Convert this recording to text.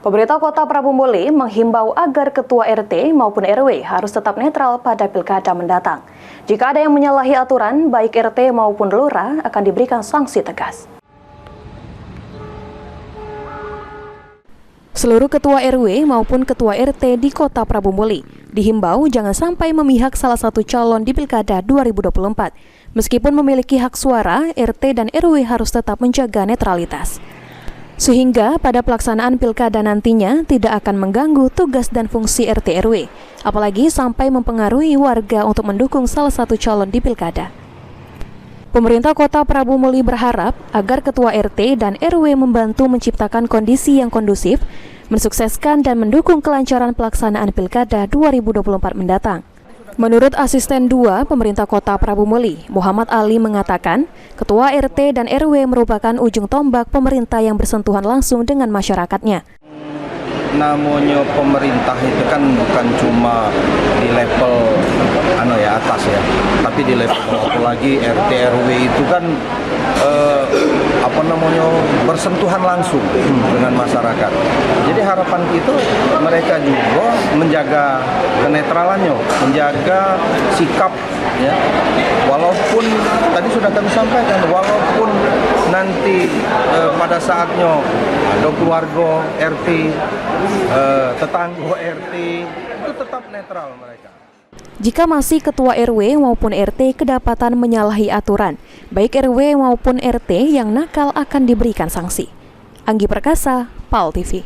Pemerintah Kota Prabu Muli menghimbau agar Ketua RT maupun RW harus tetap netral pada pilkada mendatang. Jika ada yang menyalahi aturan, baik RT maupun lurah akan diberikan sanksi tegas. Seluruh Ketua RW maupun Ketua RT di Kota Prabu Muli dihimbau jangan sampai memihak salah satu calon di Pilkada 2024. Meskipun memiliki hak suara, RT dan RW harus tetap menjaga netralitas. Sehingga pada pelaksanaan pilkada nantinya tidak akan mengganggu tugas dan fungsi RT RW, apalagi sampai mempengaruhi warga untuk mendukung salah satu calon di pilkada. Pemerintah Kota Prabu Muli berharap agar Ketua RT dan RW membantu menciptakan kondisi yang kondusif, mensukseskan dan mendukung kelancaran pelaksanaan pilkada 2024 mendatang. Menurut Asisten 2 Pemerintah Kota Prabu Muli, Muhammad Ali mengatakan, Ketua RT dan RW merupakan ujung tombak pemerintah yang bersentuhan langsung dengan masyarakatnya. Namanya pemerintah itu kan bukan cuma di level atas ya, tapi di level apalagi RT RW itu kan bersentuhan langsung dengan masyarakat. Jadi harapan kita mereka juga menjaga kenetralannya, menjaga sikap ya. Walaupun tadi sudah kami sampaikan, walaupun nanti pada saatnya ada keluarga RT, tetangga RT, itu tetap netral mereka. Jika masih Ketua RW maupun RT kedapatan menyalahi aturan, baik RW maupun RT yang nakal akan diberikan sanksi. Anggi Perkasa, PAL TV.